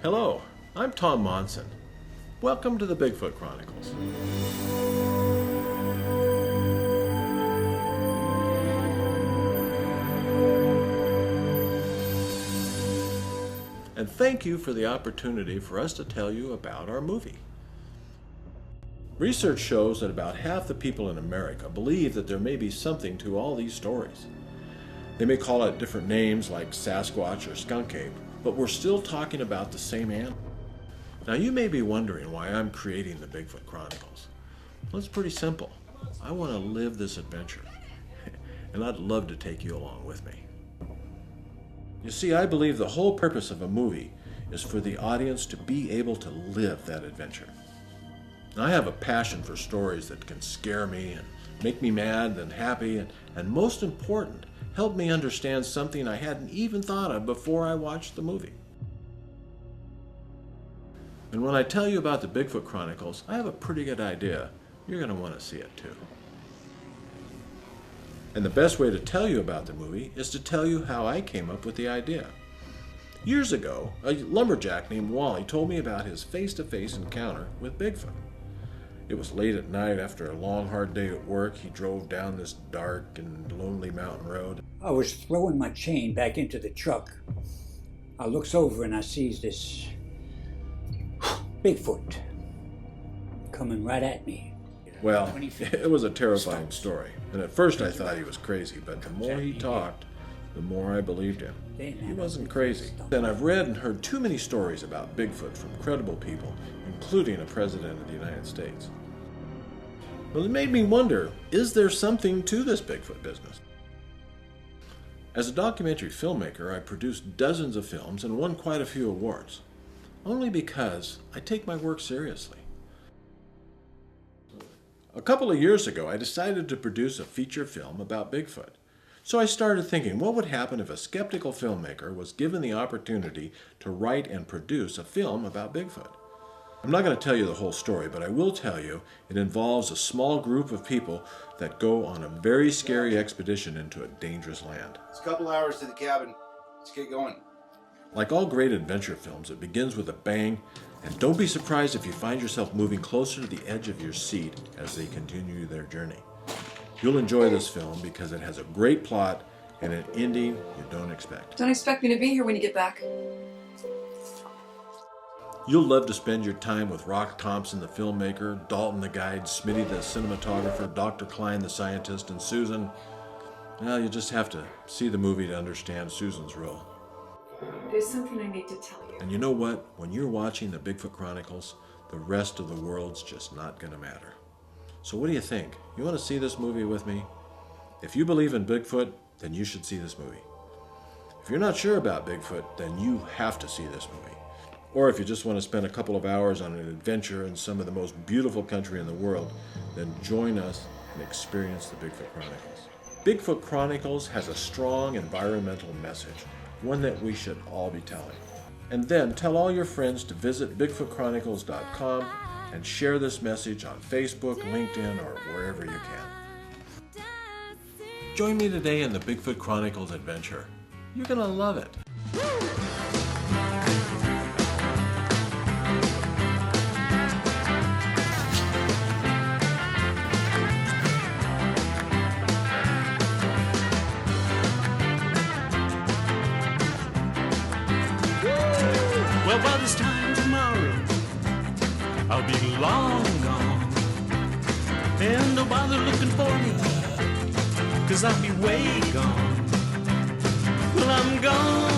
Hello, I'm Tom Monson. Welcome to the Bigfoot Chronicles. And thank you for the opportunity for us to tell you about our movie. Research shows that about half the people in America believe that there may be something to all these stories. They may call it different names like Sasquatch or skunk ape, but we're still talking about the same animal. Now you may be wondering why I'm creating the Bigfoot Chronicles. Well, it's pretty simple. I want to live this adventure, and I'd love to take you along with me. You see, I believe the whole purpose of a movie is for the audience to be able to live that adventure. I have a passion for stories that can scare me and make me mad and happy, and most important, help me understand something I hadn't even thought of before I watched the movie. And when I tell you about the Bigfoot Chronicles, I have a pretty good idea you're going to want to see it too. And the best way to tell you about the movie is to tell you how I came up with the idea. Years ago, a lumberjack named Wally told me about his face-to-face encounter with Bigfoot. It was late at night after a long, hard day at work. He drove down this dark and lonely mountain road. I was throwing my chain back into the truck. I looks over and I sees this Bigfoot coming right at me. Well, it was a terrifying story, and at first I thought he was crazy, but the more he talked, the more I believed him. He wasn't crazy. And I've read and heard too many stories about Bigfoot from credible people, including a president of the United States. Well, it made me wonder, is there something to this Bigfoot business? As a documentary filmmaker, I produced dozens of films and won quite a few awards, only because I take my work seriously. A couple of years ago, I decided to produce a feature film about Bigfoot. So I started thinking, what would happen if a skeptical filmmaker was given the opportunity to write and produce a film about Bigfoot? I'm not going to tell you the whole story, but I will tell you it involves a small group of people that go on a very scary expedition into a dangerous land. It's a couple hours to the cabin. Let's get going. Like all great adventure films, it begins with a bang, and don't be surprised if you find yourself moving closer to the edge of your seat as they continue their journey. You'll enjoy this film because it has a great plot and an ending you don't expect. Don't expect me to be here when you get back. You'll love to spend your time with Rock Thompson, the filmmaker, Dalton the guide, Smitty the cinematographer, Dr. Klein the scientist, and Susan. Well, you just have to see the movie to understand Susan's role. There's something I need to tell you. And you know what? When you're watching the Bigfoot Chronicles, the rest of the world's just not going to matter. So what do you think? You want to see this movie with me? If you believe in Bigfoot, then you should see this movie. If you're not sure about Bigfoot, then you have to see this movie. Or if you just want to spend a couple of hours on an adventure in some of the most beautiful country in the world, then join us and experience the Bigfoot Chronicles. Bigfoot Chronicles has a strong environmental message, one that we should all be telling. And then tell all your friends to visit BigfootChronicles.com and share this message on Facebook, LinkedIn, or wherever you can. Join me today in the Bigfoot Chronicles adventure. You're going to love it. Well, by this time tomorrow, I'll be long gone. And don't bother looking for me, 'cause I'll be way gone. Well, I'm gone.